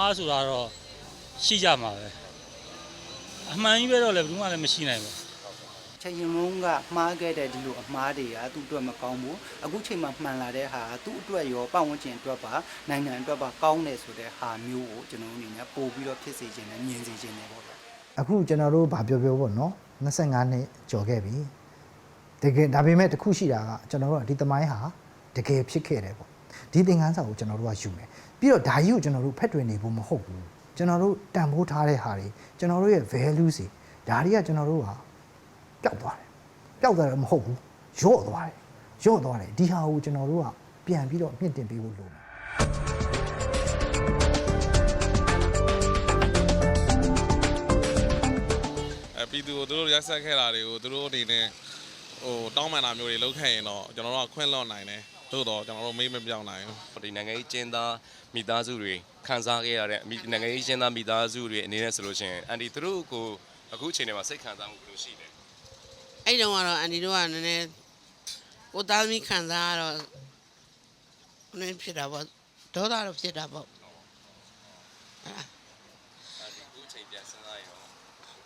မားဆိုတာတော့ရှိကြမှာပဲအမှန်ကြီးပဲတော့လည်းဘယ်သူမှလည်းမရှိနိုင်ဘူးချိန်ရင်မုန်းကမှားခဲ့တဲ့ဒီလိုအမှားတွေကသူ့အတွက်မကောင်းဘူးအခုချိန်မှာမှန်လာတဲ့ဟာသူ့အတွက်ရောပတ်ဝန်းကျင်အတွက်ပါနိုင်ငံအတွက်ပါကောင်းတယ်ဆိုတဲ့ဟာမျိုးကိုကျွန်တော်အနေနဲ့ပို့ပြီးတော့ဖြစ်စေခြင်းနဲ့မြင်စေခြင်းနဲ့ပေါ့ဗျာအခုကျွန်တော်တို့ဗာပြောပေါ့နော်25နှစ်ကျော်ခဲ့ပြီတကယ်ဒါပေမဲ့တခုရှိတာကကျွန်တော်တို့ကဒီသမိုင်းဟာတကယ်ဖြစ်ခဲ့တယ်ပေါ့ဒီသင်ခန်းစာကိုကျွန်တော်တို့ကယူမယ်ပြီးတော့ဒါကြီးကိုကျွန်တော်တို့ဖက်တွင်နေဖို့မဟုတ်ဘူးကျွန်တော်တို့တန်ဖိုးထားတဲ့ဟာတွေကျွန်တော်တို့ရဲ့ values တွေဒါတွေကကျွန်တော်တို့ဟာပျောက်သွားတယ်မဟုတ်ဘူးရော့သွားတယ်ဒီဟာကိုကျွန်တော်တို့ကပြန်ပြီးတော့မြင့်တင်ပေးဖို့လိုတယ်ပြည်သူကိုသူတို့ရက်ဆက်ခဲ့တာတွေကိုသူတို့အနေနဲ့တောင်းပန်တာမျိုးတွေလုပ်ခဲ့ရင်တော့ကျွန်တော်တို့ကခွင့်လွှတ်နိုင်တယ်သို့တော့ကျွန်တော်တို့မေးမပြောင်းနိုင်ဘူးဒီနိုင်ငံရေးကျင်းသားမိသားစုတွေခံစားခဲ့ရတဲ့နိုင်ငံရေးကျင်းသားမိသားစုတွေအနေနဲ့ဆိုလို့ရှိရင်အန်ဒီသူတို့ကိုအခုအချိန်ထဲမှာစိတ်ခံစားမှုဘယ်လိုရှိလဲအဲ့တုန်းကတော့အန်ဒီတို့ကနည်းနည်းကိုသားသမီးခံစားရတော့နည်းဖြစ်တာပေါ့ဒေါသတော့ဖြစ်တာပေါ့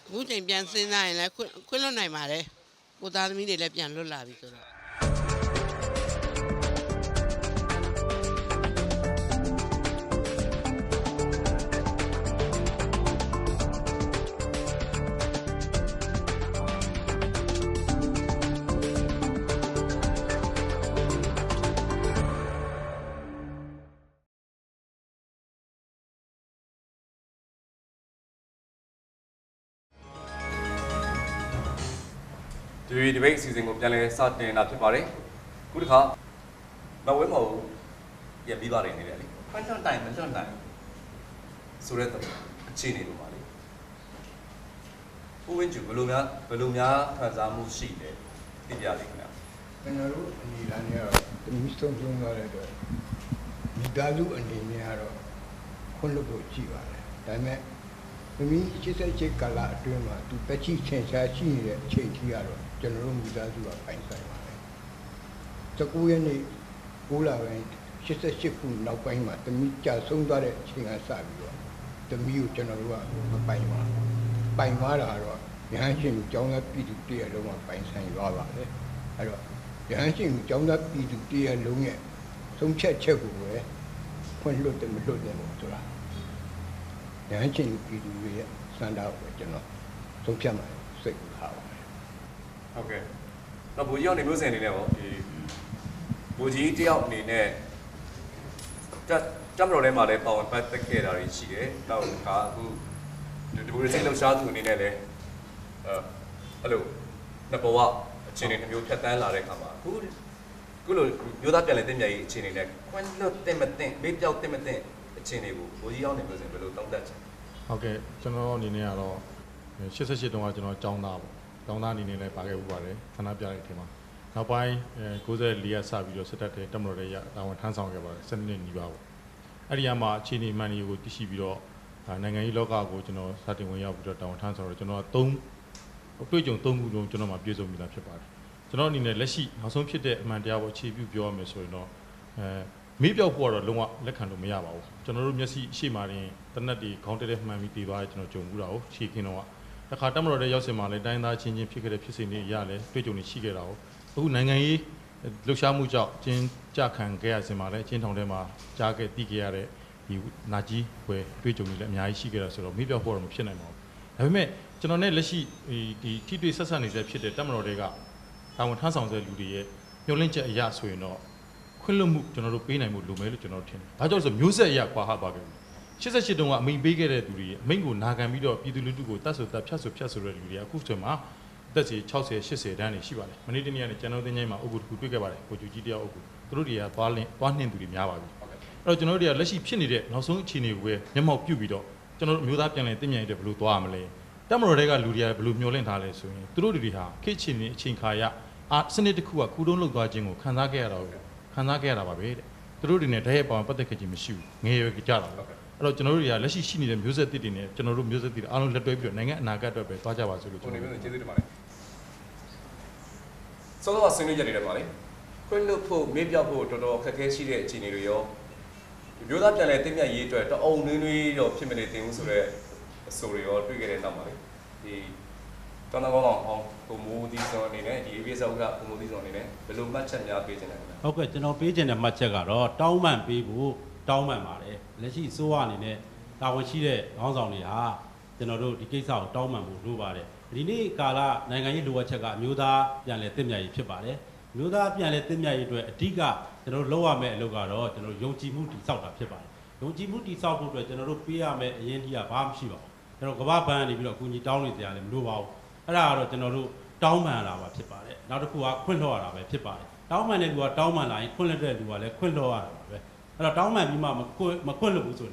အခုချိန်ပြန်စဉ်းစားရင်လည်းခွင့်လွတ်နိုင်ပါတယ်ကိုသားသမီးတွေလည်းပြန်လွတ်လာပြီဆိုတော့ဒီဒီဘိတ်အစီအစဉ်ကိုပြန်လည်စတင်တာဖြစ်ပါတယ်ခုတစ်ခါမဝဲမဟုတ်ပြန်ပြီးပါတယ်နေတယ်လေခွင့်လွှတ်နိုင်မလွှတ်နိုင်ဆိုတဲ့အခြေအနေလိုပါလေဦးဝင်းကျူဘယ်လိုများခံစားမှုရှိလဲသိကြလိမ့်မယ်ကျွန်တော်တို့အနေနဲ့ကတော့တမီးဆုံးသွားတဲ့အတွက်မိသားစုအနေနဲ့ကတော့ခွင့်လွှတ်ဖို့ကြည့်ပါတယ်ဒါပေမဲ့တမီး88ကာလအတွင်းမှာသူပက်ချီထင်ရှားရှိနေတဲ့အချိန်ကြီးကတော့ကျွန်တော်တို့မိသားစုကပိုင်ဆိုင်ပါတယ်19ရက်နေ့9လပိုင်း88ခုနောက်ပိုင်းမှာတမီးကြာဆုံးသွားတဲ့အချိန်ကစပြီးတော့တမီးကိုကျွန်တော်တို့ကမပိုင်ပါဘူးပိုင်သွားတာတော့ရဟန်းရှင်ကျောင်းသားပြည်သူတည်းလုံးကပိုင်ဆိုင်သွားပါတယ်အဲ့တော့ရဟန်းရှင်ကျောင်းသားပြည်သူတည်းလုံးရဲ့ဆုံးဖြတ်ချက်ကိုပဲဖွင့်လွှတ်တယ်မလွှတ်တယ်လို့ဆိုတာရဟန်းရှင်ပြည်သူတွေရဲ့စံတော်ကိုကျွန်တော်ဆုံးဖြတ်မှာစိတ်ထားပါတယ်ဟုတ်ကဲ့တော့ဘူကြီးအောင်နေမျိုးစင်အနေနဲ့ပေါ့ဒီဘူကြီးတယောက်အနေနဲ့ကြမ်းတော်ထဲမှာလည်းပါဝင်ပတ်သက်ခဲ့တာတွေရှိတယ်နောက်ကအခုဒီဘူကြီးလှုပ်ရှားသူအနေနဲ့လည်းအဲ့လိုနှစ်ဘဝအခြေအနေတစ်မျိုးဖြတ်တန်းလာတဲ့အခါမှာအခုလိုမျိုးသားပြန်လည်တည်မြဲရေးအခြေအနေနဲ့ခွင့်လွှတ်တင်မတင်ဘေးပြောက်တင်မတင်အခြေအနေကိုဘူကြီးအောင်နေမျိုးစင်ဘယ်လိုတောင်းတချင်ဟုတ်ကဲ့ကျွန်တော်အနေနဲ့ကတော့88တုန်းကကျွန်တော်ကျောင်းသားပေါ့ကျောင်းသားအနေနဲ့လည်းပါခဲ့ဥပါတယ်ခဏပြတဲ့အချိန်မှာနောက်ပိုင်း94ရက်စပြီးတော့စစ်တပ်တဲ့တက်မတော်တွေရတာဝန်ထမ်းဆောင်ခဲ့ပါတယ်7နှစ်နီးပါးပေါ့အဲ့ဒီမှာအခြေအနေမှန်တွေကိုသိရှိပြီးတော့နိုင်ငံရေးလောကကိုကျွန်တော်စတင်ဝင်ရောက်ပြီးတော့တာဝန်ထမ်းဆောင်တော့ကျွန်တော်အတွေ့အကြုံ3ခုလုံးကျွန်တော်မှပြည့်စုံပြီးသားဖြစ်ပါတယ်ကျွန်တော်အနေနဲ့လက်ရှိနောက်ဆုံးဖြစ်တဲ့အမှန်တရားကိုအခြေပြုပြောရမယ်ဆိုရင်တော့မေးပြောက်ဖို့ကတော့လုံးဝလက်ခံလို့မရပါဘူးကျွန်တော်တို့မျက်စိရှေ့မှာတင်တနက်တွေခေါင်းတက်တဲ့မှန်ပြီးတည်သွားတယ်ကျွန်တော်ကြုံဘူးတာကိုရှေ့ခင်းတော့တခါတက်မတော်တဲ့ရောက်စင်မှာလည်းတိုင်းသားချင်းချင်းဖြစ်ခဲ့တဲ့ဖြစ်စဉ်တွေရလဲတွေ့ကြုံနေရှိခဲ့တာကိုအခုနိုင်ငံရေးလှုပ်ရှားမှုကြောင့်ကျင်းကြခံခဲ့ရစင်မှာလည်းအချင်းထောင်ထဲမှာကြားခဲ့တည်ခဲ့ရတဲ့ဒီနာကြီးပွဲတွေ့ကြုံနေလည်းအများကြီးရှိခဲ့တာဆိုတော့မေးပြောက်ဖို့တော့မဖြစ်နိုင်ပါဘူးဒါပေမဲ့ကျွန်တော်နဲ့လက်ရှိဒီထိတွေ့ဆက်ဆက်နေတဲ့ဖြစ်တဲ့တက်မတော်တွေကတာဝန်ထမ်းဆောင်တဲ့လူတွေရဲ့ညှို့လင့်ချက်အရာဆိုရင်တော့ခွင့်လွှတ်မှုကျွန်တော်တို့ပေးနိုင်မှုလိုမယ်လို့ကျွန်တော်ထင်တယ်။ဒါကြောင့်ဆိုမျိုးဆက်အရာကွာဟပါခဲ့ဘူး။88တုန်းကအမိန်ပေးခဲ့တဲ့သူတွေအမိန်ကိုနာခံပြီးတော့ပြည်သူလူထုကိုတတ်ဆိုတတ်ဖြတ်ဆိုတဲ့လူတွေအခုဆိုမှတက်စီ60 80တန်းနေရှိပါတယ်။မနေ့တနေ့ကနေကျွန်တော်တင်ချိုင်းမှာအုပ်ကူတစ်ခုတွေ့ခဲ့ပါတယ်။ကိုကျူကြီးတယောက်အုပ်ကူသူတို့တွေကသွားနှင်းသူတွေများပါပြီ။အဲ့တော့ကျွန်တော်တို့တွေကလက်ရှိဖြစ်နေတဲ့နောက်ဆုံးအခြေအနေကိုပဲမျက်မှောက်ပြုပြီးတော့ကျွန်တော်တို့မျိုးသားပြန်လည်တည်မြဲတဲ့ဘယ်လိုသွားရမလဲ။တက်မတော်တွေကလူတွေကဘယ်လိုမျှော်လင့်ထားလဲဆိုရင်သူတို့တွေဟာခေတ်ချင်းအချိန်ခါရစနစ်တစ်ခုကခုတုံးလောက်သွားခြင်းကိုခံစားခဲ့ရတာပါပဲတဲ့သူတို့တွေနဲ့ဓာတ်ရိုက်ပေါင်းပတ်သက်ခဲ့ခြင်းမရှိဘူးငယ်ရွယ်ကြတာပဲအဲ့တော့ကျွန်တော်တို့တွေကလက်ရှိရှိနေတဲ့မျိုးဆက်သစ်တွေနဲ့ကျွန်တော်တို့မျိုးဆက်သစ်တွေအားလုံးလက်တွဲပြီးတော့နိုင်ငံအနာဂတ်အတွက်ပဲသွားကြပါစို့လို့ကျွန်တော်ကျေးဇူးတင်ပါတယ်စောစောဆွေးနွေးကြနေတယ်ပါလေခွင့်လွှတ်ဖို့မေးပြောက်ဖို့တော်တော်ခက်ခဲရှိတဲ့အခြေအနေတွေရော မျိုးသားပြန်လဲတင့်မြတ်ရေးအတွက်တအုံနွေးနွေးတော့ဖြစ်မနေသင့်ဘူးဆိုတော့အဆိုတွေရောတွေ့ခဲ့တဲ့နောက်မှာလေဒီတောင်းတောင်းအောင်ကိုမိုးသီးစောအနေနဲ့ဒီ ABS ဥက္ကဋ္ဌကိုမိုးသီးစောအနေနဲ့ဘယ်လိုမှတ်ချက်များပေးချင်တယ်ခင်ဗျာ ဟုတ်ကဲ့ကျွန်တော်ပေးခြင်းတဲ့မှတ်ချက်ကတော့တောင်းပန်ပေးဖို့တောင်းပန်ပါတယ်လက်ရှိစိုးရအနေနဲ့တာဝန်ရှိတဲ့ခေါင်းဆောင်တွေဟာကျွန်တော်တို့ဒီကိစ္စကိုတောင်းပန်ဖို့လိုပါတယ်ဒီနေ့ကာလနိုင်ငံရေးလိုအပ်ချက်ကအမျိုးသားပြန်လည်တည်မြဲရေးဖြစ်ပါတယ်အမျိုးသားပြန်လည်တည်မြဲရေးအတွက်အဓိကကျွန်တော်တို့လုပ်ရမယ့်အလုပ်ကတော့ကျွန်တော်ယုံကြည်မှုတည်ဆောက်တာဖြစ်ပါတယ်ယုံကြည်မှုတည်ဆောက်ဖို့အတွက်ကျွန်တော်တို့ပေးရမယ့်အရင်ကြီးကဘာမှမရှိပါဘူးကျွန်တော်ကမ္ဘာ့ဘဏ်ကနေပြီးတော့အကူအညီတောင်းနေကြရတယ်မလိုပါဘူးအဲ့ဒါကတော့ကျွန်တော်တို့တောင်းပန်လာပါဖြစ်ပါတယ်နောက်တစ်ခုကခွင့်လွှတ်ရတာပဲဖြစ်ပါတယ်တောင်းပန်တဲ့လူကတောင်းပန်လာရင်ခွင့်လွှတ်တဲ့လူကလည်းခွင့်လွှတ်ရတာပါပဲအဲ့တော့တောင်းပန်ပြီးမှမခွင့်လွှတ်ဘူးဆိုတာ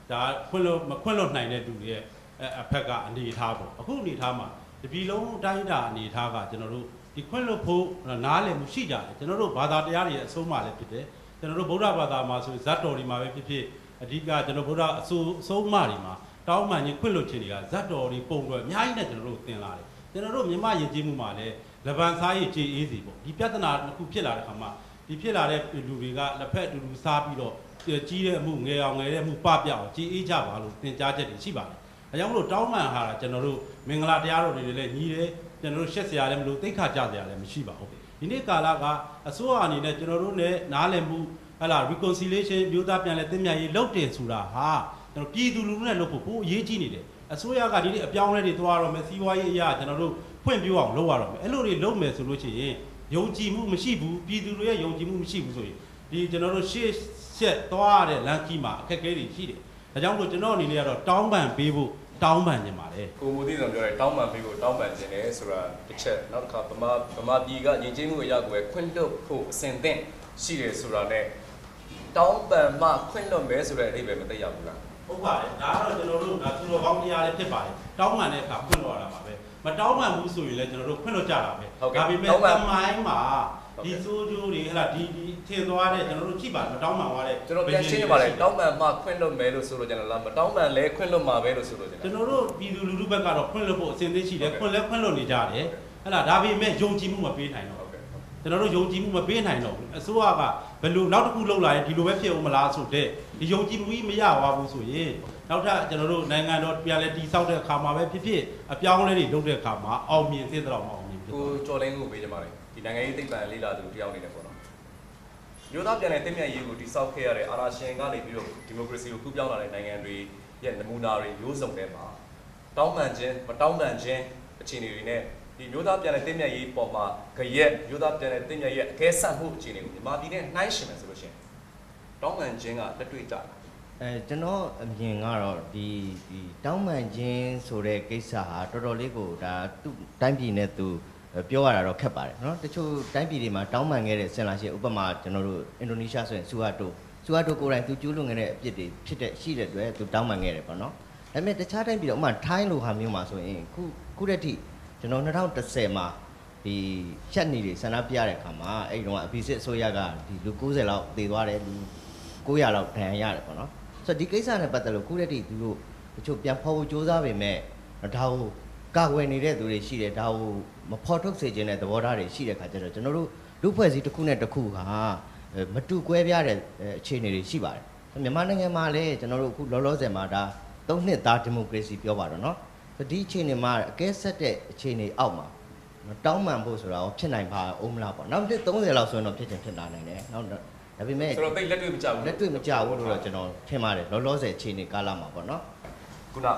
ဒါခွင့်လွှတ်နိုင်တဲ့လူတွေရဲ့အဖက်ကအနေထားပေါ့အခုအနေထားမှာဒီပြည်လုံးတိုင်းတာအနေထားကကျွန်တော်တို့ဒီခွင့်လွှတ်ဖို့နားလည်မှုရှိကြတယ်ကျွန်တော်တို့ဘာသာတရားတွေရဲ့အဆုံးအမလည်းဖြစ်တယ်ကျွန်တော်တို့ဗုဒ္ဓဘာသာမှာဆိုဇတ်တော်တွေမှာပဲဖြစ်ဖြစ်အဓိကကျွန်တော်ဗုဒ္ဓအဆုံးအမတွေမှာတောင်းပန်ခြင်းခွင့်လွှတ်ခြင်းတွေကဇတ်တော်တွေပုံတွေအများကြီးနဲ့ကျွန်တော်တို့သင်လာတယ်ကျွန်တော်တို့မြန်မာယဉ်ကျေးမှုမှာလည်းလဘန်စားရေးကြေအေးစီပေါ့ဒီပြဿနာတစ်ခုဖြစ်လာတဲ့အခါမှာဒီဖြစ်လာတဲ့လူတွေကလက်ဖက်တူတူစားပြီးတော့ကြီးတဲ့အမှုငယ်အောင်ငယ်တဲ့အမှုပပအောင်ကြေအေးကြပါလို့သင်ကြားချက်တွေရှိပါတယ်အဲကြောင့်မလို့တောင်းပန်ဟာတာကျွန်တော်တို့မင်္ဂလာတရားတော်တွေလည်းညီးတယ်ကျွန်တော်တို့ရှက်စရာလည်းမလိုသိက္ခာကြစရာလည်းမရှိပါဘူးဒီနေ့ကာလကအစိုးရအနေနဲ့ကျွန်တော်တို့နဲ့နားလည်မှုဟလာ reconciliation မျိုးသားပြန်လည်သင့်မြတ်ရေးလုပ်တယ်ဆိုတာဟာကျွန်တော်ပြည်သူလူထုနဲ့လုပ်ဖို့ပိုအရေးကြီးနေတယ်အစိုးရကဒီနေ့အပြောင်းအလဲတွေသွားရတော့မယ်စီးပွားရေးအရာကျွန်တော်တို့ဖွင့်ပြအောင်လုပ်ရတော့မယ်အဲ့လိုတွေလုပ်မယ်ဆိုလို့ရှိရင်ယုံကြည်မှုမရှိဘူးပြည်သူတွေရဲ့ယုံကြည်မှုမရှိဘူးဆိုရင်ဒီကျွန်တော်တို့ရှေ့ဆက်သွားရတဲ့လမ်းကြီးမှာအခက်အခဲတွေရှိတယ်ဒါကြောင့်မို့ကျွန်တော်အနေနဲ့ကတော့တောင်းပန်ပေးဖို့တောင်းပန်နေပါတယ်ကိုမိုးသီးစောပြောတယ်တောင်းပန်ပေးဖို့တောင်းပန်ခြင်းတယ်ဆိုတာတစ်ချက်နောက်တစ်ခါဗမာပြည်ကယဉ်ကျေးမှုအရာကိုခွင့်လွှတ်ဖို့အစဉ်သင့်ရှိတယ်ဆိုတာ ਨੇ တောင်းပန်မှခွင့်လွှတ်မယ်ဆိုတဲ့အဓိပ္ပာယ်မသိရဘူးလားဟုတ်ပါတယ်ဒါကတော့ကျွန်တော်တို့ဒါသူတော်ကောင်းတရားလေးဖြစ်ပါတယ်တောင်းပန်တဲ့အခါခွင့်လွှတ်ရတာပါပဲမတောင်းပန်ဘူးဆိုရင်လည်းကျွန်တော်တို့ခွင့်လွှတ်ကြတာပဲဒါပေမဲ့တမိုင်းမှာဒီစိုးကျိုးတွေဟလာဒီထင်သွားတဲ့ကျွန်တော်တို့ကြည့်ပါမတောင်းပန်သွားတဲ့ကျွန်တော်ပြန်ရှင်းရပါတယ်တောင်းပန်မှခွင့်လွှတ်မယ်လို့ဆိုလို့ကျွန်တော်လားမတောင်းပန်လဲခွင့်လွှတ်မှာပဲလို့ဆိုလို့ကျွန်တော်တို့ပြည်သူလူထုဘက်ကတော့ခွင့်လွှတ်ဖို့အစဉ်သင့်ရှိတယ်ခွင့်လွှတ်နေကြတယ်ဟလာဒါပေမဲ့ယုံကြည်မှုမပေးနိုင်တော့ကျွန်တော်တို့ယုံကြည်မှုမပေးနိုင်တော့ဘူးအစိုးရကဘယ်လိုနောက်တစ်ခုလုပ်လာရင်ဒီလိုပဲဖြစ်အောင်မလားဆိုတဲ့ဒီယုံကြည်မှုကြီးမရပါဘူးဆိုရင်နောက်ထပ်ကျွန်တော်တို့နိုင်ငံတော်ပြန်လဲတည်ဆောက်တဲ့အခါမှာပဲဖြစ်ဖြစ်အပြောင်းအလဲတွေလုပ်တဲ့အခါမှာအောင်မြင်သင့်တော့မအောင်မြင်ဘူးကိုကျော်လင်းကိုပေးကြပါမယ်ဒီနိုင်ငံရေးသိပ္ပံလေးလာသူတယောက်နေတယ်ပေါ့နော်မျိုးသားပြန်လဲတင့်မြတ်ရေးကိုတည်ဆောက်ခဲ့ရတဲ့အာဏာရှင်ကနေပြီးတော့ဒီမိုကရေစီကိုကူးပြောင်းလာတဲ့နိုင်ငံတွေရဲ့နမူနာတွေမျိုးစုံထဲမှာတောင်းပန်ခြင်းမတောင်းပန်ခြင်းအခြေအနေတွေနဲ့ဒီမျိုးသားပြန်လဲတင့်မြတ်ရေးပေါ်မှာကြရက်မျိုးသားပြန်လဲတင့်မြတ်ရေးအကဲဆက်မှုအခြေအနေကိုမြန်မာပြည်နဲ့နှိုင်းယှဉ်မယ်ဆိုလို့ရှိရင်တောင်းပန်ခြင်းကလက်တွေ့ကြတယ်ကျွန်တော်အမြင်ကတော့ဒီတောင်းပန်ခြင်းဆိုတဲ့ကိစ္စဟာတော်တော်လေးကိုဒါသူ့တိုင်းပြည်နဲ့သူပြောရတာတော့ခက်ပါတယ်နော်တချို့တိုင်းပြည်တွေမှာတောင်းပန်ခဲ့တဲ့ဆင်လာရှိဥပမာကျွန်တော်တို့အင်ဒိုနီးရှားဆိုရင်ဆူဟာတိုကိုယ်တိုင်သူကျူးလွန်ခဲ့တဲ့အပြစ်တွေဖြစ်တဲ့ရှိတဲ့အတွက်သူတောင်းပန်ခဲ့တယ်ပေါ့နော်ဒါပေမဲ့တခြားတိုင်းပြည်တော့ဥပမာထိုင်းလိုဟာမျိုးမှာဆိုရင်ခုတည်းထိကျွန်တော်2010မှာဒီရှက်နေတွေဆန္ဒပြတဲ့အခါမှာအဲ့ဒီတော့အဖိစစ်အစိုးရကဒီလူ90လောက်တည်သွားတယ်လူ900လောက်ဒဏ်ရာရတယ်ပေါ့နော်ဆိုတော့ဒီကိစ္စနဲ့ပတ်သက်လို့ခုတည်းထိသူတို့တချို့ပြန်ဖော်ဖို့စ조사ပေမဲ့ဒါကိုကာကွယ်နေတဲ့သူတွေရှိတယ်ဒါကိုမဖော်ထုတ်စေခြင်းတဲ့သဘောထားတွေရှိတဲ့ခါကျတော့ကျွန်တော်တို့လူဖွဲ့စည်းတစ်ခုနဲ့တစ်ခုကမတူကွဲပြားတဲ့အခြေအနေတွေရှိပါတယ်မြန်မာနိုင်ငံမှာလည်းကျွန်တော်တို့အခုလောလောဆယ်မှာဒါ3နှစ်သားဒီမိုကရေစီပြောပါတော့เนาะဒီအခြေအနေမှာအကဲဆက်တဲ့အခြေအနေအောက်မှာတောင်းပန်ဖို့ဆိုတာကိုဖြစ်နိုင်ပါဦးမလားပေါ့နောက်နှစ်30လောက်ဆိုရင်တော့ဖြစ်လာနိုင်တယ်နောက်ဒါပေမဲ့ဆိုတော့တိတ်လက်တွေ့မကြဘူးလက်တွေ့မကြဘူးလို့တော့ကျွန်တော်ထင်ပါတယ်လောလောဆယ်အခြေအနေကာလမှာပေါ့เนาะခုန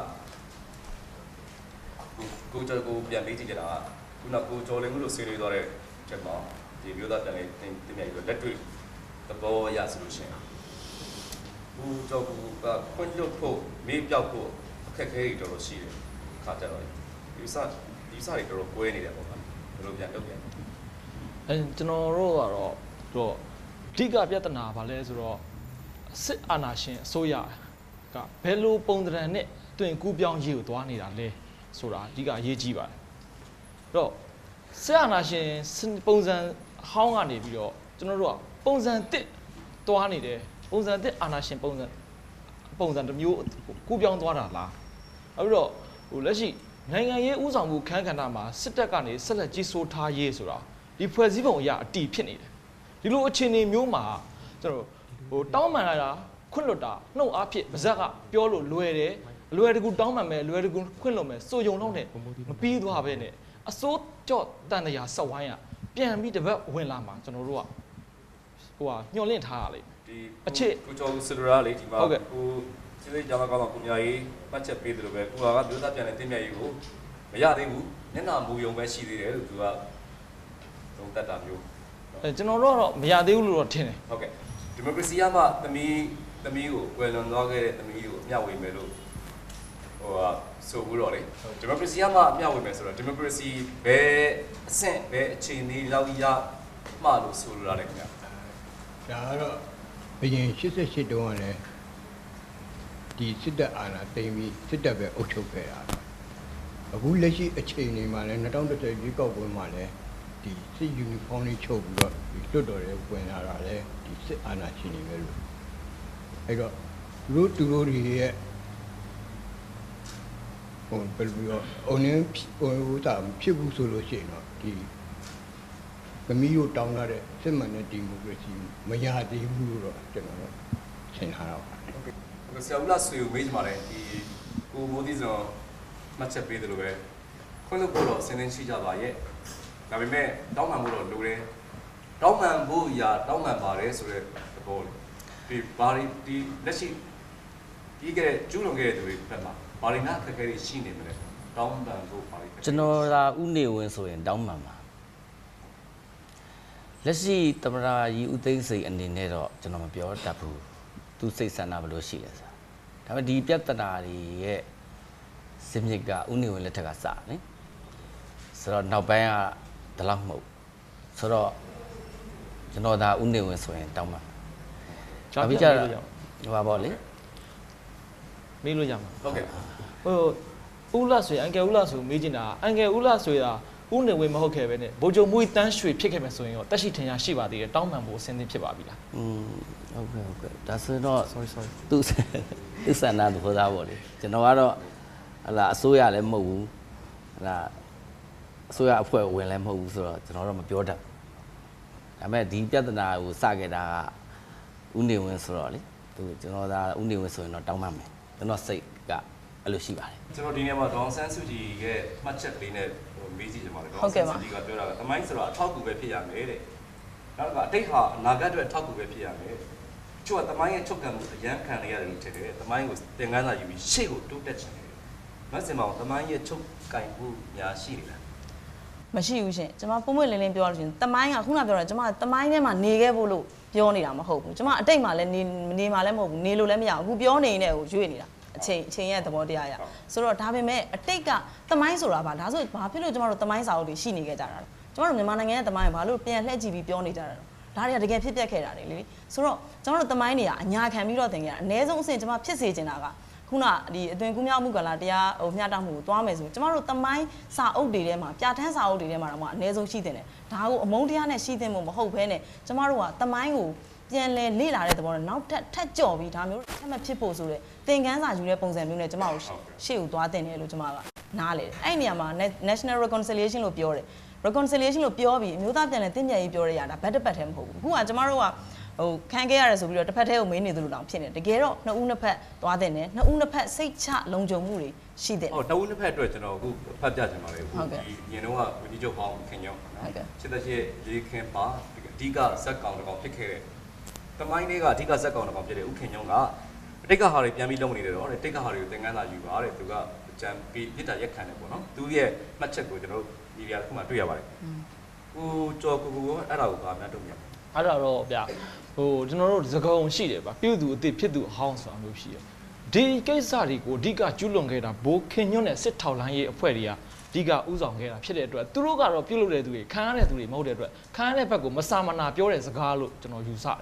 ကိုကျော်ကိုပြန်လေးကြည့်ကြတာခုနကိုကျော်လင်းမှုလို့ဆွေးနွေးသွားတဲ့ချက်မှာဒီမျိုးသားပြန်လေးတင်ပြရလက်တွေ့သဘောရဆိုလို့ရှိရင်ကိုကျော်ကခွင့်လွှတ်ဖို့မေးပြောက်ဖို့အခက်အခဲတွေတော်တော်ရှိတယ်ခါကြတော့ဒီစားတွေတော်တော်ကွဲနေတယ်ပေါ့ဗျာဘယ်လိုပြန်လုပ်ပြန်ကျွန်တော်တို့ကတော့အဓိကပြဿနာဘာလဲဆိုတော့စစ်အာဏာရှင်အစိုးရကဘယ်လိုပုံစံနဲ့တွင်ကူးပြောင်းရေးကိုသွားနေတာလဲဆိုတာအဓိကအရေးကြီးပါတယ်အဲ့တော့စစ်အာဏာရှင်ပုံစံအဟောင်းကနေပြီးတော့ကျွန်တော်တို့ကပုံစံတစ်သွားနေတယ်ပုံစံတစ်အာဏာရှင်ပုံစံတစ်မျိုးကူးပြောင်းသွားတာလားအဲ့တော့လက်ရှိနိုင်ငံရေးဥဆောင်မှုခန်းကဏ္ဍမှာစစ်တပ်ကနေဆက်လက်ကြီးစိုးထားရေးဆိုတာဒီဖွဲ့စည်းပုံအရအတီးဖြစ်နေတယ်ဒီလိုအခြေအနေမျိုးမှာကျွန်တော်တောင်းပန်လာတာ ခွင့်လွတ်တာနှုတ်အားဖြင့်ပါဇက်ကပြောလို့လွယ်တယ်လွယ်တကူတောင်းမှန်မယ်လွယ်တကူခွင့်လွတ်မယ်စိုးယုံလုံးနဲ့မပြီးသွားပဲနဲ့အစိုးကြော့တန်တရာဆက်ဝိုင်းရပြန်ပြီးတပတ်ဝင်လာမှာကျွန်တော်တို့ကဟိုညှော်လင့်ထားရလိမ့် ဒီ အချစ် ကိုကျော်စရရာလေးဒီမှာ ဟုတ်ကဲ့ ကိုစိတ်ကြောင်းကောင်းကိုမြာကြီးပတ်ချက်ပေးတယ်လို့ပဲကိုကမျိုးသားပြန်တဲ့တင်းမြတ်ကြီးကိုမရသေးဘူးမျက်နှာမူယုံပဲရှိသေးတယ်လို့သူကသုံးသက်တာမျိုး ကျွန်တော်တို့ကတော့မရသေးဘူးလို့တော့ထင်တယ် ဟုတ်ကဲ့ဒီမိုကရေစီကမှသမီးကိုကွယ်လွန်သွားခဲ့တဲ့သမီးကိုအမျှဝေမယ်လို့ဟိုဟာဆိုဘူးတော့လေဒီမိုကရေစီကမှအမျှဝေမယ်ဆိုတော့ဒီမိုကရေစီဘယ်အဆင့်ဘယ်အခြေအနေလောက်ရမှလို့ဆိုလိုတာလေခင်ဗျာ ဒါကတော့ဘယင်88တုန်းကလည်းဒီစစ်တပ်အာဏာသိမ်းပြီးစစ်တပ်ပဲအုပ်ချုပ်ခဲ့တာအခုလက်ရှိအချိန်တွေမှာလည်း2010ရွေးကောက်ပွဲမှာလည်းဒီစစ်ယူနီဖောင်းလေးချုပ်ပြီးတော့ဒီလွတ်တော်တွေဝင်လာတာလည်းဒီစစ်အာဏာရှင်တွေပဲလို့အဲ့တော့သူတို့တွေရဲ့ဟိုဘယ်လိုပြောအုံင်းဟိုတာဖြစ်ဘူးဆိုလို့ရှိရင်တော့ဒီသမီးတို့တောင်းလာတဲ့စစ်မှန်တဲ့ဒီမိုကရေစီမရသေးဘူးလို့တော့ကျွန်တော်တို့ထင်ထားတာပါ ကိုဆရာဦးလာဆွေကိုမေးကြပါလေဒီကိုမိုးသီးစောမှတ်ချက်ပေးတယ်လို့ပဲခွင့်လို့ကိုတော့စဉ်းစားရှိကြပါရဲ့ဒါပေမဲ့တောင်းပန်ဖို့တော့လိုတယ်တောင်းပန်ဖို့ရာတောင်းပန်ပါတယ်ဆိုတဲ့သဘောလေဒီဘာဒီလက်ရှိဒီကကျူးလွန်ခဲ့တဲ့သူတွေဘက်မှာဘာတွေများအခက်အခဲတွေရှိနေမလဲတောင်းပန်ဖို့ဘာတွေ ကျွန်တော်သာဥနေဝင်ဆိုရင်တောင်းပန်ပါလက်ရှိသမရာကြီးဥသိမ်းစိန်အနေနဲ့တော့ကျွန်တော်မပြောတတ်ဘူးသူစိတ်ဆန္ဒဘယ်လိုရှိလဲဆိုတာဒါပေမဲ့ဒီပြဿနာတွေရဲ့စင်မြစ်ကဥနေဝင်လက်ထက်ကစတယ်ဆိုတော့နောက်ပိုင်းကဒီလောက်မဟုတ်ဆိုတော့ကျွန်တော်သာဥနေဝင်ဆိုရင်တောင်းပန်ဒါပြီးကြတော့ဟိုပါပေါ့လေ မေးလို့ရမှာ ဟုတ်ကဲ့ ဟိုဦးလာဆွေအန်ကယ်ဦးလာဆွေမေးချင်တာအန်ကယ်ဦးလာဆွေကဦးနေဝေမဟုတ်ခဲ့ပဲနဲ့ဗိုလ်ချုပ်မွေးတန်းရွှေဖြစ်ခဲ့မယ်ဆိုရင်ရောတက်ရှိထင်ရှားရှိပါသေးတယ်တောင်းပန်ဖို့အဆင်သင့်ဖြစ်ပါပြီလား ဟုတ်ကဲ့ဒါဆိုတော့ sorry သူဆန္ဒသဘောသားပေါ့လေကျွန်တော်ကတော့ဟလာအစိုးရလည်းမဟုတ်ဘူးဟလာအစိုးရအဖွဲ့ဝင်လည်းမဟုတ်ဘူးဆိုတော့ကျွန်တော်တော့မပြောတတ်ဘူးဒါပေမဲ့ဒီပြဿနာကိုစခဲ့တာကဥနေဝင်ဆိုတော့လေသူကျွန်တော်သာဥနေဝင်ဆိုရင်တော့တောင်းပန်မယ်ကျွန်တော်စိတ်ကအဲ့လိုရှိပါတယ် ကျွန်တော်ဒီနေ့မှာဒေါအောင်ဆန်းစုကြည်ရဲ့မှတ်ချက်လေးနဲ့မေးကြည့်ကြပါမယ်ဒေါအောင်ဆန်းစုကြည်ကပြောတာကသမိုင်းဆိုတော့အထောက်အကူပဲဖြစ်ရမယ်တဲ့နောက်တစ်ခါအတိတ်ဟာအနာဂတ်အတွက်အထောက်အကူပဲဖြစ်ရမယ်ကျို့ကသမိုင်းရဲ့ချုပ်ကံမှုအရန်ခံရတယ်လို့ထင်တယ်သမိုင်းကိုသင်ခန်းစာယူပြီးရှေ့ကိုတိုးတက်ချင်တယ်မဆင်ပါဘူးသမိုင်းရဲ့ချုပ်ကင်မှုများရှိနေလား မရှိဘူးရှင်ကျွန်မပုံမှန်လင်းလင်းပြောလို့ရှင်တမိုင်းကခုနပြောတာကျွန်မတမိုင်းထဲမှာနေခဲ့ဖို့လို့ပြောနေတာမဟုတ်ဘူးကျွန်မအတိတ်မှာလည်းနေမှာလည်းမဟုတ်ဘူးနေလို့လည်းမရဘူးအခုပြောနေနေကိုရွေ့နေတာအချိန်ရဲ့သဘောတရားရဆိုတော့ဒါပေမဲ့အတိတ်ကတမိုင်းဆိုတာဘာဒါဆိုဘာဖြစ်လို့ကျွန်တော်တို့တမိုင်းစာအုပ်တွေရှိနေခဲ့ကြတာလဲကျွန်တော်တို့မြန်မာနိုင်ငံရဲ့တမိုင်းဘာလို့ပြန်လှည့်ကြည့်ပြီးပြောနေကြတာလဲဒါတွေကတကယ်ဖြစ်ပျက်ခဲ့တာတွေလေဆိုတော့ကျွန်တော်တို့တမိုင်းတွေကအညာခံပြီးတော့သင်ခဲ့တာအ ਨੇ ဆုံးအဆင့်ကျွန်မဖြစ်စေချင်တာကခုနဒီအသွင်ကူးမြောက်မှုကလာတရားဟိုမျှတမှုကိုသွားမယ်ဆိုကျမတို့တမိုင်းစာအုပ်တွေထဲမှာပြဋ္ဌာန်းစာအုပ်တွေထဲမှာတော့အ ਨੇ ဆုံးရှိတဲ့တယ်ဒါကိုအမုန်းတရားနဲ့ရှိတဲ့မို့မဟုတ်ဘဲနဲ့ကျမတို့ကတမိုင်းကိုပြန်လဲလေ့လာတဲ့သဘောနဲ့နောက်ထပ်ကြော်ပြီးဒါမျိုးထပ်မဖြစ်ဖို့ဆိုတဲ့သင်ခန်းစာယူတဲ့ပုံစံမျိုးနဲ့ကျမတို့ရှေ့ကိုသွားတင်တယ်လို့ကျမကနားလေတယ်အဲ့ဒီနေရာမှာ national reconciliation လို့ပြောတယ် reconciliation လို့ပြောပြီးအမျိုးသားပြန်လဲတင့်မြတ်ရေးပြောရတာဘတ်တစ်ပတ်တည်းမဟုတ်ဘူးအခုကကျမတို့ကဟိုခံခဲ့ရတယ်ဆိုပြီးတော့တစ်ဖက်တည်းကိုမေးနေသလိုတောင်ဖြစ်နေတယ်တကယ်တော့နှစ်ဦးနှစ်ဖက်သွားတဲ့နဲ့နှစ်ဦးနှစ်ဖက်စိတ်ချလုံခြုံမှုတွေရှိတဲ့ ဟောတဦးနှစ်ဖက်အတွက်ကျွန်တော်အခုဖတ်ပြချင်ပါတယ်အခုဒီညတော့ဝန်ကြီးချုပ်ဟောင်းခင်ညောနော်စစ်တပ်ရဲ့ရေခင်ပါအဓိကဇက်ကောင်တစ်ကောင်ဖြစ်ခဲ့တဲ့တမိုင်းလေးကအဓိကဇက်ကောင်တစ်ကောင်ဖြစ်တဲ့ဦးခင်ညောကအတိတ်ကဟာတွေပြန်ပြီးလုပ်နေတယ်တော့တိတ်ကဟာတွေကိုသင်ခန်းစာယူပါတဲ့သူကအကြံပေးပြစ်တာရက်ခံတယ်ပေါ့နော်သူရဲ့မှတ်ချက်ကိုကျွန်တော်တို့မီဒီယာတစ်ခုမှတွေ့ရပါတယ်ကိုကျော်ကိုအဲ့ဒါကိုဗာများတော့မြတ် အဲ့ဒါတော့ဗျဟိုကျွန်တော်တို့သကုံရှိတယ်ဗျပြုသူအစ်စ်ဖြစ်သူအဟောင်းဆိုတာမျိုးရှိတယ်ဒီကိစ္စတွေကိုအဓိကကျူးလွန်ခဲ့တာဘိုးခင်ညွန့်နဲ့စစ်ထောက်လိုင်းရေးအဖွဲ့တွေက အဓိကဥဆောင်ခဲ့တာဖြစ်တဲ့အတွက်သူတို့ကတော့ပြုတ်လို့တဲ့သူတွေခံရတဲ့သူတွေမဟုတ်တဲ့အတွက်ခံရတဲ့ဘက်ကိုမစာမနာပြောတဲ့စကားလို့ကျွန်တော်ယူဆတယ်